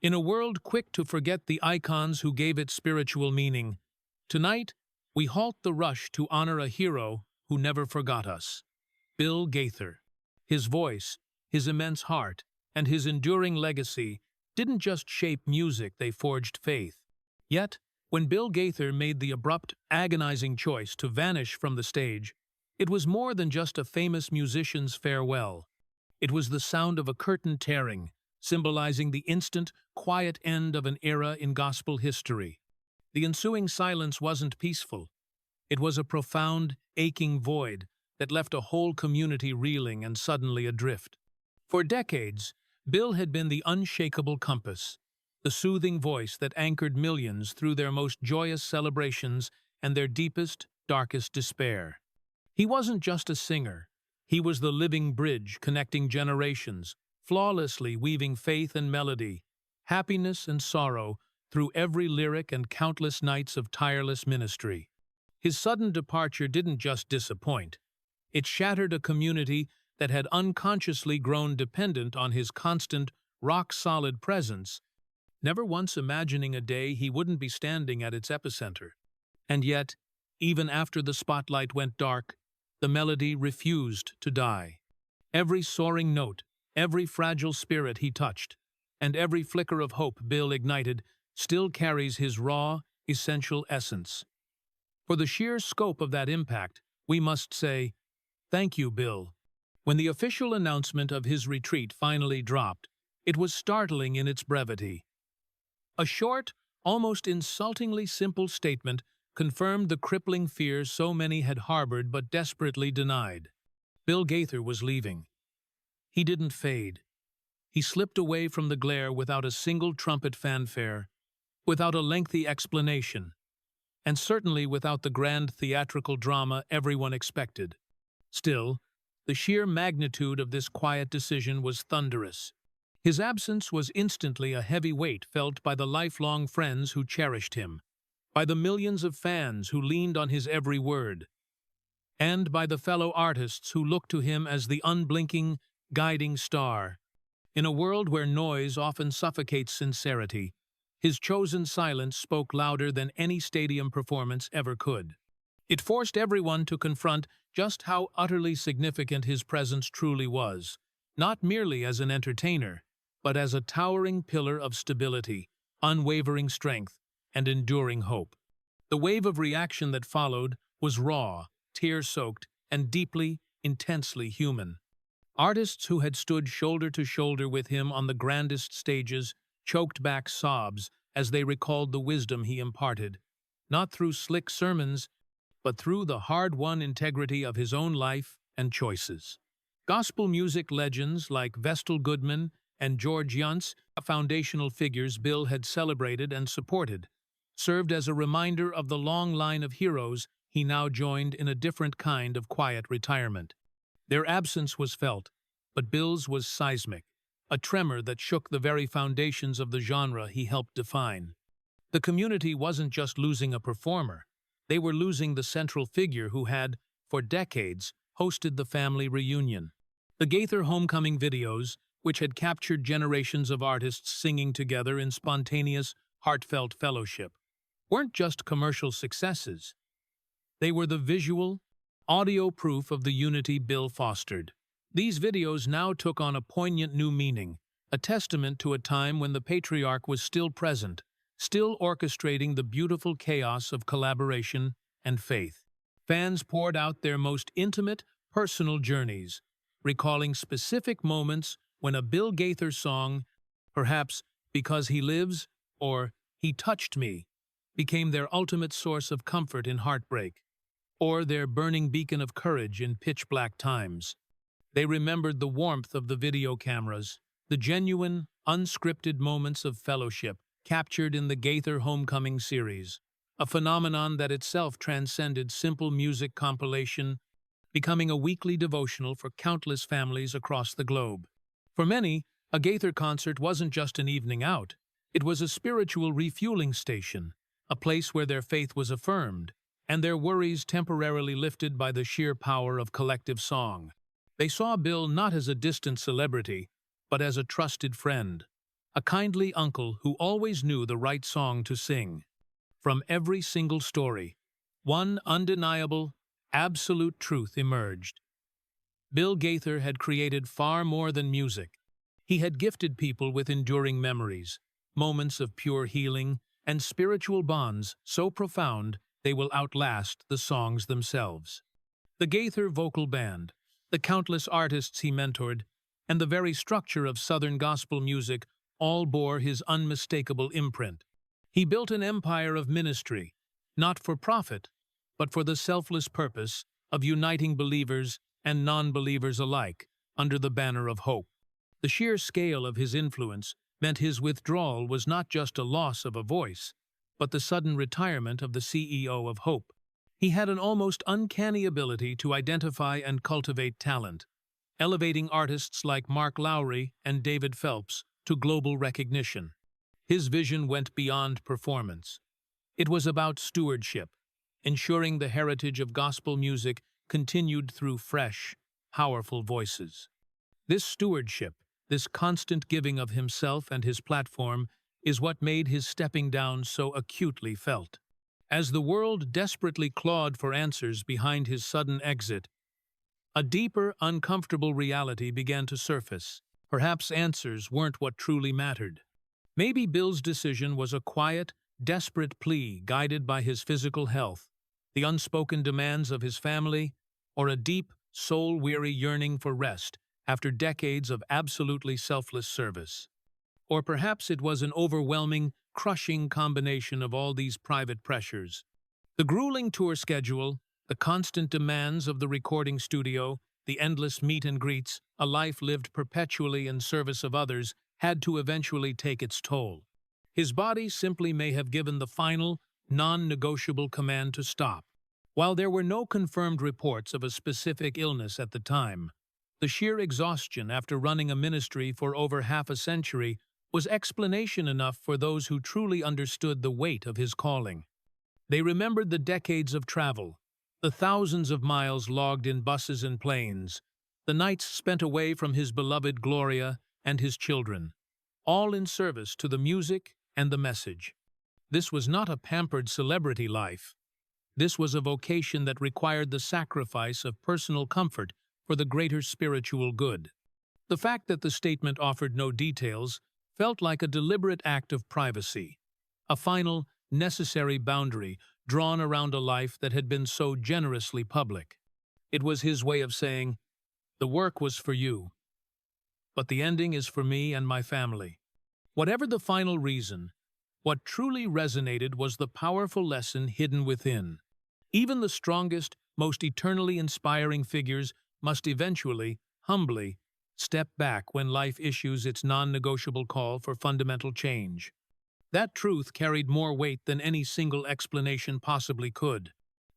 In a world quick to forget the icons who gave it spiritual meaning, tonight we halt the rush to honor a hero who never forgot us. Bill Gaither. His voice, his immense heart, and his enduring legacy didn't just shape music, they forged faith. Yet, when Bill Gaither made the abrupt, agonizing choice to vanish from the stage, it was more than just a famous musician's farewell. It was the sound of a curtain tearing, symbolizing the instant, quiet end of an era in gospel history. The ensuing silence wasn't peaceful. It was a profound, aching void that left a whole community reeling and suddenly adrift. For decades, Bill had been the unshakable compass, the soothing voice that anchored millions through their most joyous celebrations and their deepest, darkest despair. He wasn't just a singer. He was the living bridge connecting generations, flawlessly weaving faith and melody, happiness and sorrow through every lyric and countless nights of tireless ministry. His sudden departure didn't just disappoint. It shattered a community that had unconsciously grown dependent on his constant, rock-solid presence, never once imagining a day he wouldn't be standing at its epicenter. And yet, even after the spotlight went dark, the melody refused to die. Every soaring note, every fragile spirit he touched, and every flicker of hope Bill ignited still carries his raw, essential essence. For the sheer scope of that impact, we must say, thank you, Bill. When the official announcement of his retreat finally dropped, it was startling in its brevity. A short, almost insultingly simple statement confirmed the crippling fears so many had harbored but desperately denied. Bill Gaither was leaving. He didn't fade. He slipped away from the glare without a single trumpet fanfare, without a lengthy explanation, and certainly without the grand theatrical drama everyone expected. Still, the sheer magnitude of this quiet decision was thunderous. His absence was instantly a heavy weight felt by the lifelong friends who cherished him, by the millions of fans who leaned on his every word, and by the fellow artists who looked to him as the unblinking, guiding star. In a world where noise often suffocates sincerity, his chosen silence spoke louder than any stadium performance ever could. It forced everyone to confront just how utterly significant his presence truly was, not merely as an entertainer, but as a towering pillar of stability, unwavering strength, and enduring hope. The wave of reaction that followed was raw, tear-soaked, and deeply, intensely human. Artists who had stood shoulder to shoulder with him on the grandest stages choked back sobs as they recalled the wisdom he imparted, not through slick sermons, but through the hard-won integrity of his own life and choices. Gospel music legends like Vestal Goodman and George Yunts, foundational figures Bill had celebrated and supported, served as a reminder of the long line of heroes he now joined in a different kind of quiet retirement. Their absence was felt, but Bill's was seismic, a tremor that shook the very foundations of the genre he helped define. The community wasn't just losing a performer, they were losing the central figure who had, for decades, hosted the family reunion. The Gaither homecoming videos, which had captured generations of artists singing together in spontaneous, heartfelt fellowship, weren't just commercial successes. They were the visual, audio proof of the unity Bill fostered. These videos now took on a poignant new meaning, a testament to a time when the patriarch was still present, still orchestrating the beautiful chaos of collaboration and faith. Fans poured out their most intimate, personal journeys, recalling specific moments when a Bill Gaither song, perhaps Because He Lives or He Touched Me, became their ultimate source of comfort in heartbreak, or their burning beacon of courage in pitch-black times. They remembered the warmth of the video cameras, the genuine, unscripted moments of fellowship captured in the Gaither Homecoming series, a phenomenon that itself transcended simple music compilation, becoming a weekly devotional for countless families across the globe. For many, a Gaither concert wasn't just an evening out. It was a spiritual refueling station, a place where their faith was affirmed, and their worries temporarily lifted by the sheer power of collective song. They saw Bill not as a distant celebrity, but as a trusted friend, a kindly uncle who always knew the right song to sing. From every single story, one undeniable, absolute truth emerged. Bill Gaither had created far more than music. He had gifted people with enduring memories, moments of pure healing, and spiritual bonds so profound they will outlast the songs themselves. The Gaither vocal band, the countless artists he mentored, and the very structure of Southern gospel music all bore his unmistakable imprint. He built an empire of ministry, not for profit, but for the selfless purpose of uniting believers and non-believers alike under the banner of hope. The sheer scale of his influence meant his withdrawal was not just a loss of a voice, but the sudden retirement of the CEO of Hope. He had an almost uncanny ability to identify and cultivate talent, elevating artists like Mark Lowry and David Phelps to global recognition. His vision went beyond performance. It was about stewardship, ensuring the heritage of gospel music continued through fresh, powerful voices. This stewardship, this constant giving of himself and his platform, is what made his stepping down so acutely felt. As the world desperately clawed for answers behind his sudden exit, a deeper, uncomfortable reality began to surface. Perhaps answers weren't what truly mattered. Maybe Bill's decision was a quiet, desperate plea guided by his physical health, the unspoken demands of his family, or a deep, soul-weary yearning for rest after decades of absolutely selfless service. Or perhaps it was an overwhelming, crushing combination of all these private pressures. The grueling tour schedule, the constant demands of the recording studio, the endless meet and greets, a life lived perpetually in service of others, had to eventually take its toll. His body simply may have given the final, non-negotiable command to stop. While there were no confirmed reports of a specific illness at the time, the sheer exhaustion after running a ministry for over half a century was explanation enough for those who truly understood the weight of his calling. They remembered the decades of travel, the thousands of miles logged in buses and planes, the nights spent away from his beloved Gloria and his children, all in service to the music and the message. This was not a pampered celebrity life. This was a vocation that required the sacrifice of personal comfort for the greater spiritual good. The fact that the statement offered no details felt like a deliberate act of privacy, a final, necessary boundary drawn around a life that had been so generously public. It was his way of saying, "The work was for you, but the ending is for me and my family." Whatever the final reason, what truly resonated was the powerful lesson hidden within. Even the strongest, most eternally inspiring figures must eventually, humbly, step back when life issues its non-negotiable call for fundamental change. That truth carried more weight than any single explanation possibly could.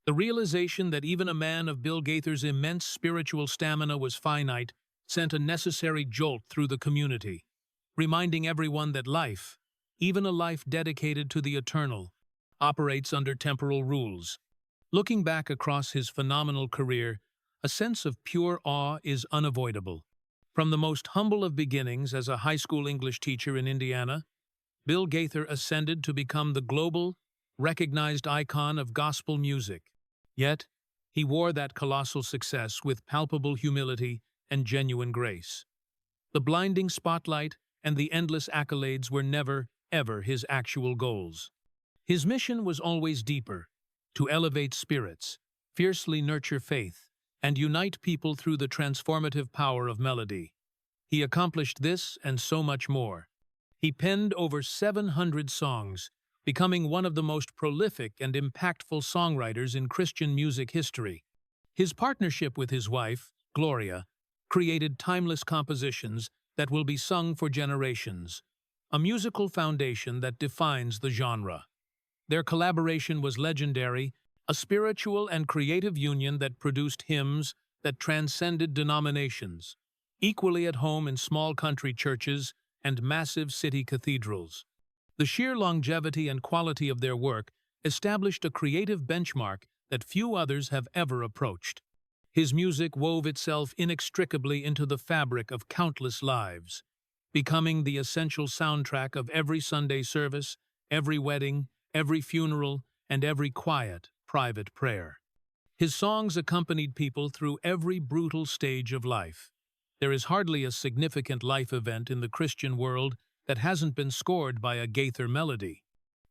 The realization that even a man of Bill Gaither's immense spiritual stamina was finite sent a necessary jolt through the community, reminding everyone that life, even a life dedicated to the eternal, operates under temporal rules. Looking back across his phenomenal career, a sense of pure awe is unavoidable. From the most humble of beginnings as a high school English teacher in Indiana, Bill Gaither ascended to become the global, recognized icon of gospel music. Yet, he wore that colossal success with palpable humility and genuine grace. The blinding spotlight and the endless accolades were never, ever his actual goals. His mission was always deeper, to elevate spirits, fiercely nurture faith, and unite people through the transformative power of melody. He accomplished this and so much more. He penned over 700 songs, becoming one of the most prolific and impactful songwriters in Christian music history. His partnership with his wife, Gloria, created timeless compositions that will be sung for generations, a musical foundation that defines the genre. Their collaboration was legendary, a spiritual and creative union that produced hymns that transcended denominations, equally at home in small country churches and massive city cathedrals. The sheer longevity and quality of their work established a creative benchmark that few others have ever approached. His music wove itself inextricably into the fabric of countless lives, becoming the essential soundtrack of every Sunday service, every wedding, every funeral, and every quiet, private prayer. His songs accompanied people through every brutal stage of life. There is hardly a significant life event in the Christian world that hasn't been scored by a Gaither melody.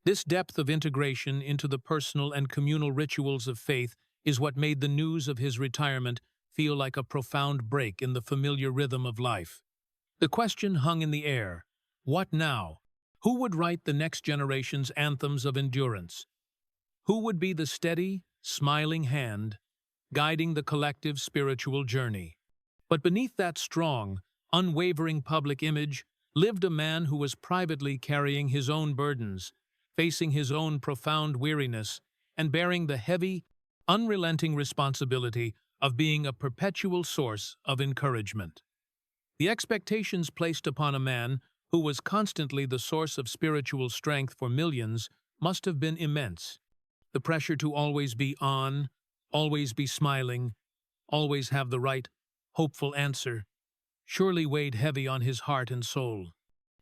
This depth of integration into the personal and communal rituals of faith is what made the news of his retirement feel like a profound break in the familiar rhythm of life. The question hung in the air: what now? Who would write the next generation's anthems of endurance? Who would be the steady, smiling hand guiding the collective spiritual journey? But beneath that strong, unwavering public image lived a man who was privately carrying his own burdens, facing his own profound weariness, and bearing the heavy, unrelenting responsibility of being a perpetual source of encouragement. The expectations placed upon a man who was constantly the source of spiritual strength for millions must have been immense. The pressure to always be on, always be smiling, always have the right, hopeful answer, surely weighed heavy on his heart and soul.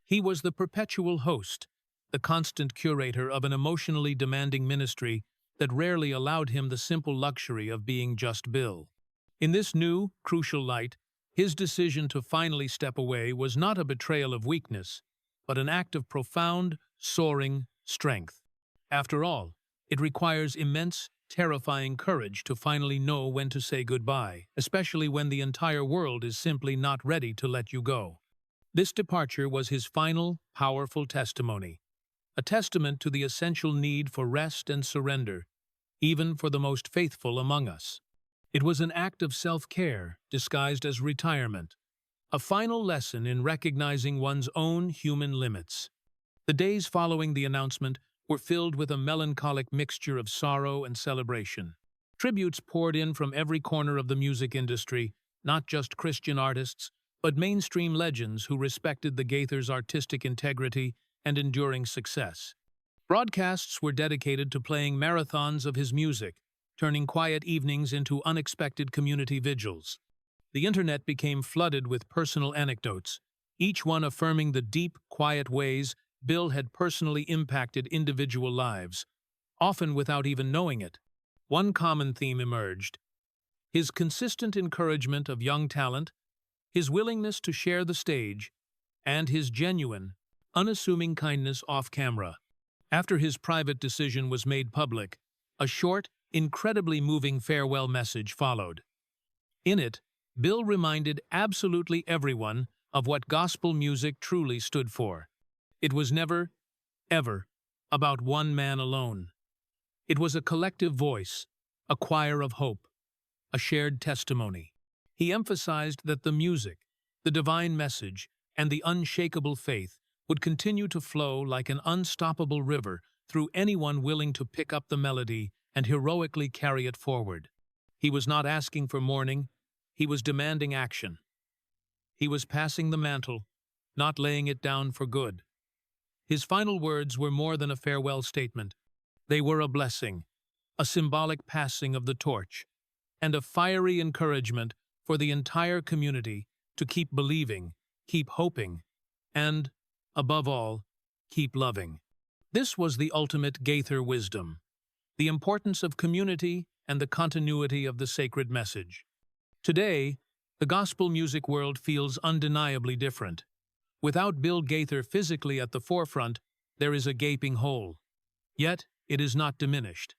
He was the perpetual host, the constant curator of an emotionally demanding ministry that rarely allowed him the simple luxury of being just Bill. In this new, crucial light, his decision to finally step away was not a betrayal of weakness, but an act of profound, soaring strength. After all, it requires immense, terrifying courage to finally know when to say goodbye, especially when the entire world is simply not ready to let you go. This departure was his final, powerful testimony, a testament to the essential need for rest and surrender, even for the most faithful among us. It was an act of self-care disguised as retirement, a final lesson in recognizing one's own human limits. The days following the announcement were filled with a melancholic mixture of sorrow and celebration. Tributes poured in from every corner of the music industry, not just Christian artists, but mainstream legends who respected the Gaither's artistic integrity and enduring success. Broadcasts were dedicated to playing marathons of his music, turning quiet evenings into unexpected community vigils. The internet became flooded with personal anecdotes, each one affirming the deep, quiet ways Bill had personally impacted individual lives, often without even knowing it. One common theme emerged: his consistent encouragement of young talent, his willingness to share the stage, and his genuine, unassuming kindness off-camera. After his private decision was made public, a short, incredibly moving farewell message followed. In it, Bill reminded absolutely everyone of what gospel music truly stood for. It was never, ever, about one man alone. It was a collective voice, a choir of hope, a shared testimony. He emphasized that the music, the divine message, and the unshakable faith would continue to flow like an unstoppable river through anyone willing to pick up the melody and heroically carry it forward. He was not asking for mourning, he was demanding action. He was passing the mantle, not laying it down for good. His final words were more than a farewell statement. They were a blessing, a symbolic passing of the torch, and a fiery encouragement for the entire community to keep believing, keep hoping, and, above all, keep loving. This was the ultimate Gaither wisdom: the importance of community and the continuity of the sacred message. Today, the gospel music world feels undeniably different. Without Bill Gaither physically at the forefront, there is a gaping hole. Yet, it is not diminished.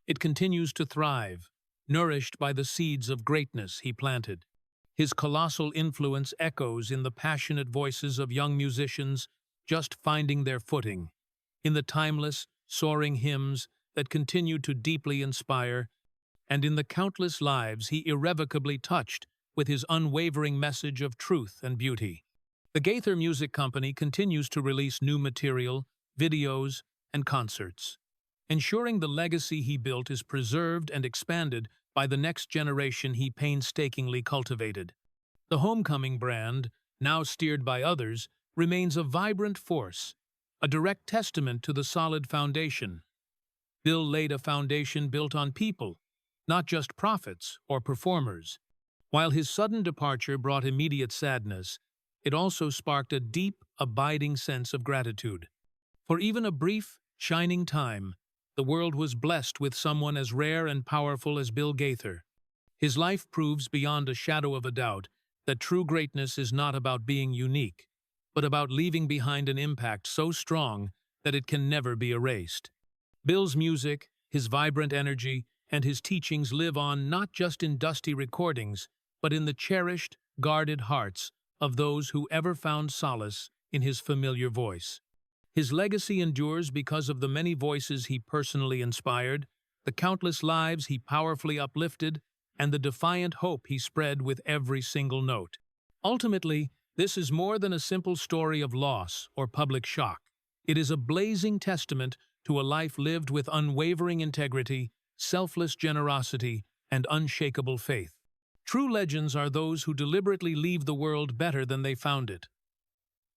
It continues to thrive, nourished by the seeds of greatness he planted. His colossal influence echoes in the passionate voices of young musicians just finding their footing, in the timeless, soaring hymns that continue to deeply inspire, and in the countless lives he irrevocably touched with his unwavering message of truth and beauty. The Gaither Music Company continues to release new material, videos, and concerts, ensuring the legacy he built is preserved and expanded by the next generation he painstakingly cultivated. The Homecoming brand, now steered by others, remains a vibrant force, a direct testament to the solid foundation. Bill laid a foundation built on people, not just prophets or performers. While his sudden departure brought immediate sadness, it also sparked a deep, abiding sense of gratitude. For even a brief, shining time, the world was blessed with someone as rare and powerful as Bill Gaither. His life proves beyond a shadow of a doubt that true greatness is not about being unique, but about leaving behind an impact so strong that it can never be erased. Bill's music, his vibrant energy, and his teachings live on not just in dusty recordings, but in the cherished, guarded hearts of those who ever found solace in his familiar voice. His legacy endures because of the many voices he personally inspired, the countless lives he powerfully uplifted, and the defiant hope he spread with every single note. Ultimately, this is more than a simple story of loss or public shock. It is a blazing testament to a life lived with unwavering integrity, selfless generosity, and unshakable faith. True legends are those who deliberately leave the world better than they found it.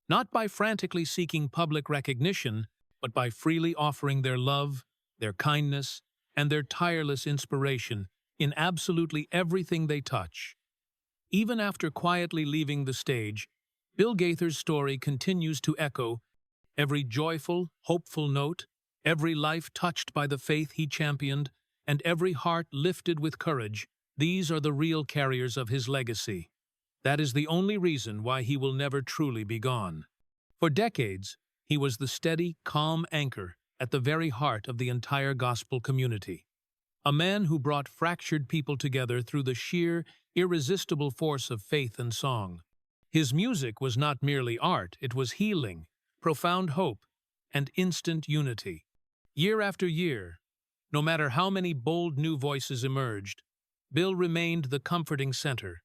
Not by frantically seeking public recognition, but by freely offering their love, their kindness, and their tireless inspiration in absolutely everything they touch. Even after quietly leaving the stage, Bill Gaither's story continues to echo every joyful, hopeful note, every life touched by the faith he championed, and every heart lifted with courage. These are the real carriers of his legacy. That is the only reason why he will never truly be gone. For decades, he was the steady, calm anchor at the very heart of the entire gospel community. A man who brought fractured people together through the sheer, irresistible force of faith and song. His music was not merely art, it was healing, profound hope, and instant unity. Year after year, no matter how many bold new voices emerged, Bill remained the comforting center,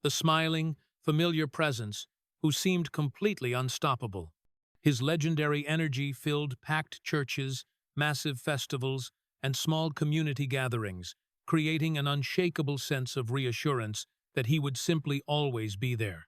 the smiling, familiar presence who seemed completely unstoppable. His legendary energy filled packed churches, massive festivals, and small community gatherings, creating an unshakable sense of reassurance that he would simply always be there.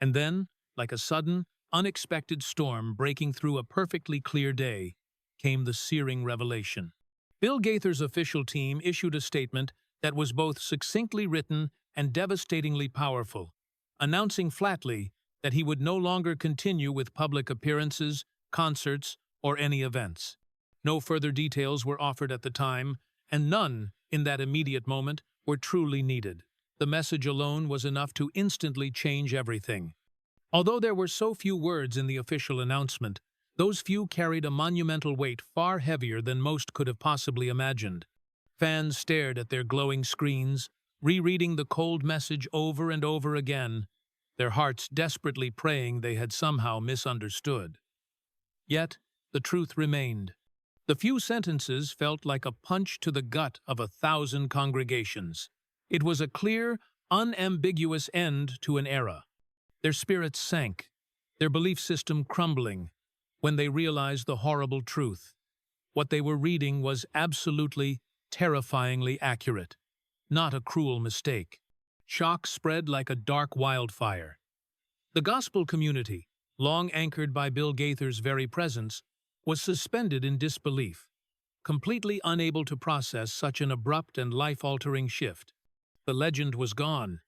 And then, like a sudden, unexpected storm breaking through a perfectly clear day, came the searing revelation. Bill Gaither's official team issued a statement that was both succinctly written and devastatingly powerful, announcing flatly that he would no longer continue with public appearances, concerts, or any events. No further details were offered at the time, and none, in that immediate moment, were truly needed. The message alone was enough to instantly change everything. Although there were so few words in the official announcement, those few carried a monumental weight far heavier than most could have possibly imagined. Fans stared at their glowing screens, rereading the cold message over and over again, their hearts desperately praying they had somehow misunderstood. Yet, the truth remained. The few sentences felt like a punch to the gut of 1,000 congregations. It was a clear, unambiguous end to an era. Their spirits sank, their belief system crumbling, when they realized the horrible truth. What they were reading was absolutely, terrifyingly accurate, not a cruel mistake. Shock spread like a dark wildfire. The gospel community, long anchored by Bill Gaither's very presence, was suspended in disbelief, completely unable to process such an abrupt and life-altering shift. The legend was gone,